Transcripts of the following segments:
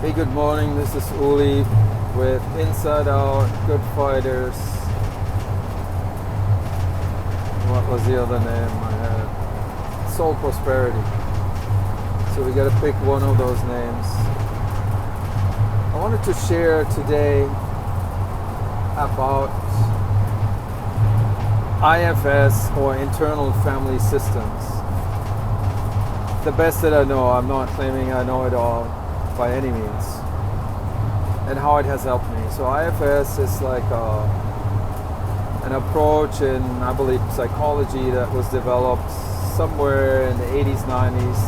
Hey, good morning. This is Uli with Inside Out Good Fighters. What was the other name I had? Soul Prosperity. So we got to pick one of those names. I wanted to share today about IFS or internal family systems. The best that I know. I'm not claiming I know it all by any means, and how it has helped me. So IFS is like an approach in, I believe, psychology that was developed somewhere in the 80s, 90s,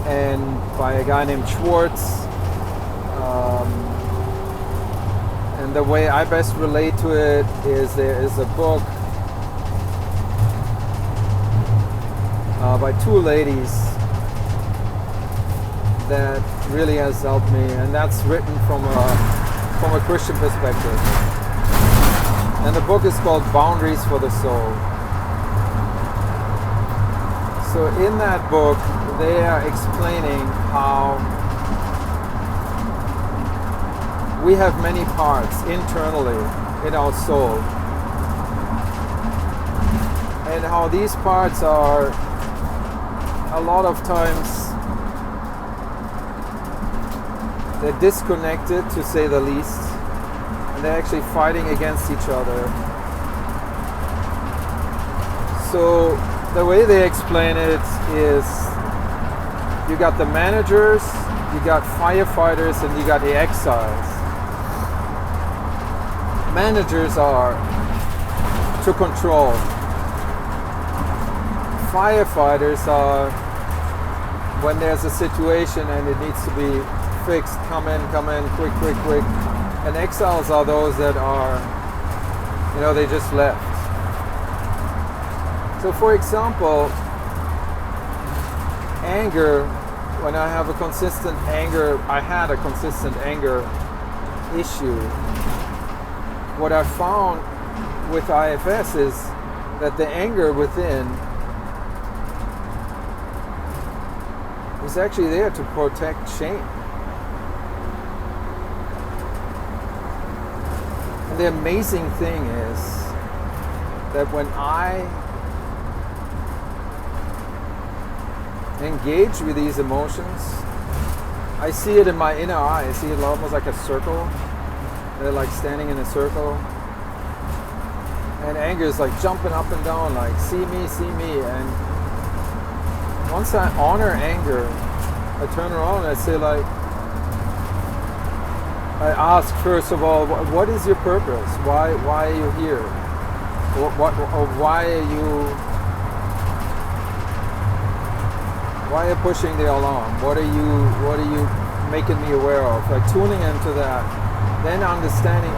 and by a guy named Schwartz. And the way I best relate to it is there is a book by two ladies that really has helped me, and that's written from a Christian perspective. And the book is called Bounderies for the Soul. So in that book, they are explaining how we have many parts internally in our soul, and how these parts are a lot of times they're disconnected, to say the least, and they're actually fighting against each other. So the way they explain it is you got the managers, you got firefighters, and you got the exiles. Managers are to control. Firefighters are when there's a situation and it needs to be fixed, come in, quick. And exiles are those that are, they just left. So for example, anger, when I had a consistent anger issue, what I found with IFS is that the anger within is actually there to protect shame. And the amazing thing is that when I engage with these emotions, I see it in my inner eye. I see it almost like a circle. They're like standing in a circle. And anger is like jumping up and down, like, see me. And once I honor anger, I turn around and I say, like, I ask first of all, what is your purpose? Why are you here? Why are you pushing the alarm? What are you making me aware of? Like tuning into that, then understanding,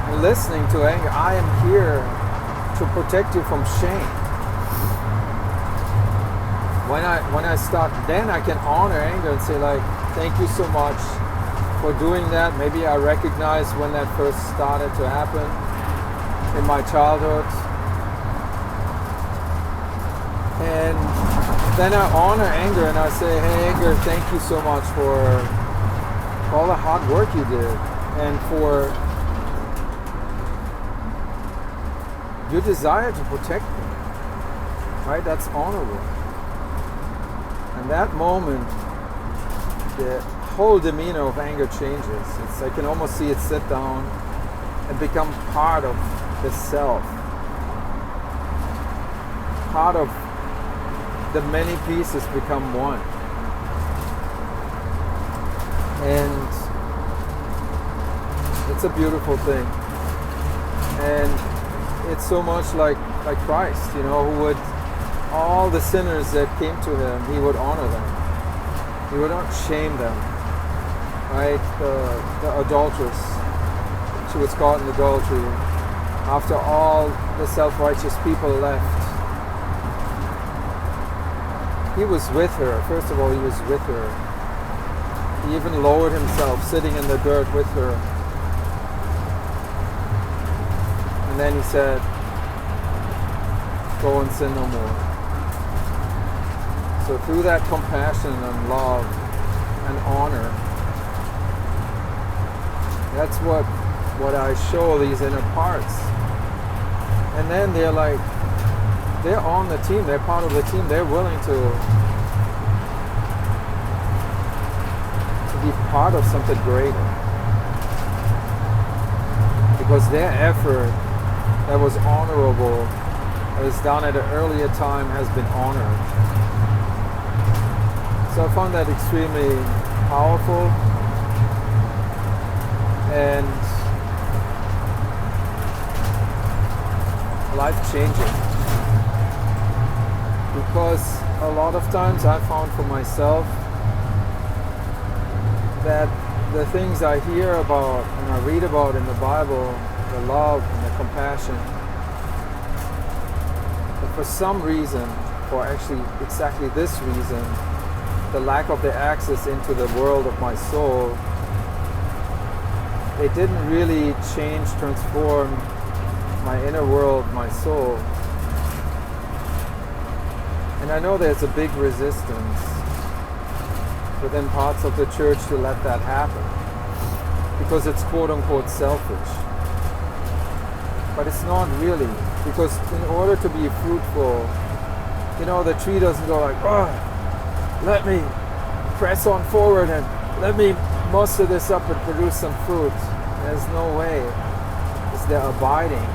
and listening to anger. I am here to protect you from shame. When I start, then I can honor anger and say, like, thank you so much for doing that. Maybe I recognize when that first started to happen in my childhood. And then I honor anger and I say, hey anger, thank you so much for all the hard work you did and for your desire to protect me. Right? That's honorable. And that moment, the whole demeanor of anger changes. I can almost see it sit down and become part of the self. Part of the many pieces become one. And it's a beautiful thing. And it's so much like Christ, who would, all the sinners that came to him, he would honor them. He would not shame them. Right? The adulteress, she was caught in adultery. After all the self-righteous people left, he was with her. First of all, he was with her. He even lowered himself, sitting in the dirt with her. And then he said, go and sin no more. So through that compassion and love and honor, that's what I show these inner parts. And then they're on the team, they're part of the team, they're willing to be part of something greater. Because their effort that was honorable, that was done at an earlier time, has been honored. So I found that extremely powerful and life-changing. Because a lot of times I found for myself that the things I hear about and I read about in the Bible, the love and the compassion, but for some reason, or actually exactly this reason, the lack of the access into the world of my soul, it didn't really change, transform my inner world, my soul. And I know there's a big resistance within parts of the church to let that happen, because it's quote unquote selfish. But it's not really, because in order to be fruitful, the tree doesn't go like, oh, let me press on forward and let me muster this up and produce some fruit. There's no way. It's the abiding.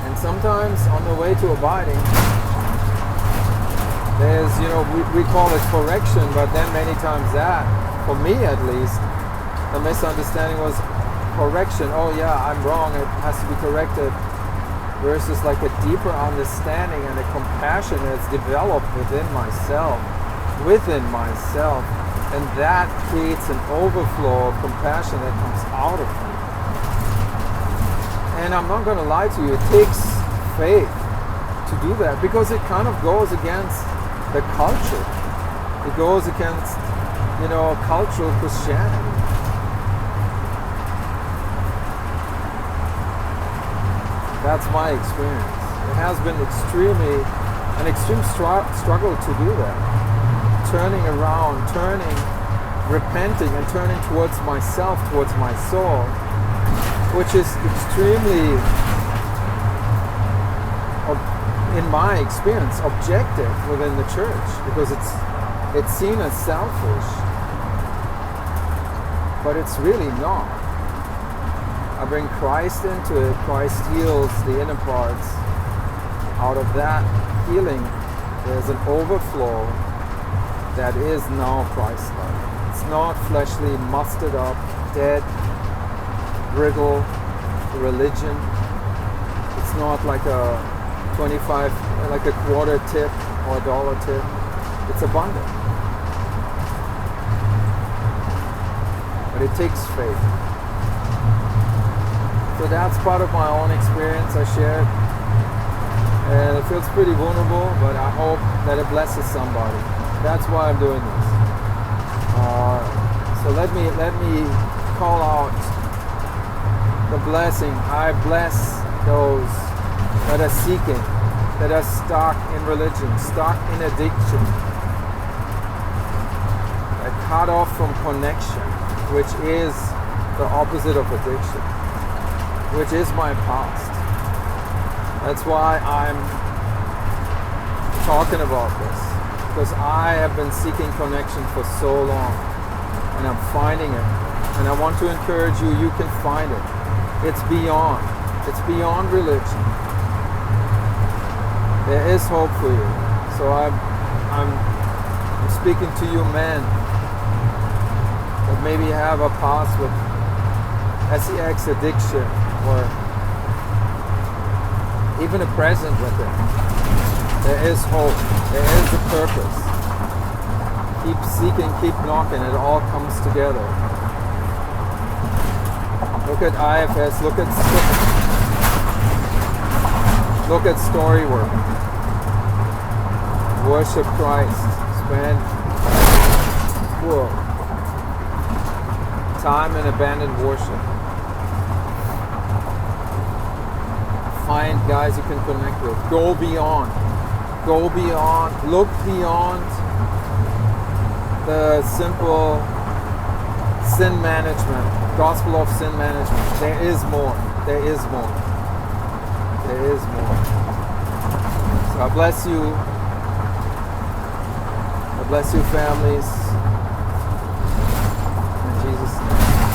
And sometimes on the way to abiding, there's, we call it correction, but then many times that, for me at least, the misunderstanding was correction. Oh yeah, I'm wrong, it has to be corrected. Versus like a deeper understanding and a compassion that's developed within myself. And that creates an overflow of compassion that comes out of me. And I'm not going to lie to you, it takes faith to do that, because it kind of goes against the culture. It goes against, cultural Christianity. That's my experience. It has been an extreme struggle to do that. Turning around, repenting and turning towards myself, towards my soul, which is extremely, in my experience, objective within the church, because it's seen as selfish, but it's really not. I bring Christ into it. Christ heals the inner parts. Out of that healing, there's an overflow that is now Christ-like. It's not fleshly, mustered up, dead, brittle religion. It's not like a 25, like a quarter tip or a dollar tip. It's abundant. But it takes faith. So that's part of my own experience I shared. And it feels pretty vulnerable, but I hope that it blesses somebody. That's why I'm doing this. So let me call out the blessing. I bless those that are seeking, that are stuck in religion, stuck in addiction, that are cut off from connection, which is the opposite of addiction, which is my past. That's why I'm talking about this, because I have been seeking connection for so long, and I'm finding it. And I want to encourage you, you can find it. It's beyond religion. There is hope for you. So I'm speaking to you men that maybe have a past with sex addiction, or even a present with it. There is hope. There is a purpose. Keep seeking, keep knocking. It all comes together. Look at IFS. Look at story work. Worship Christ. Spend time in abandoned worship. Find guys you can connect with. Go beyond. Go beyond, look beyond the simple sin management, gospel of sin management. There is more. There is more. There is more. So I bless you. I bless you, families.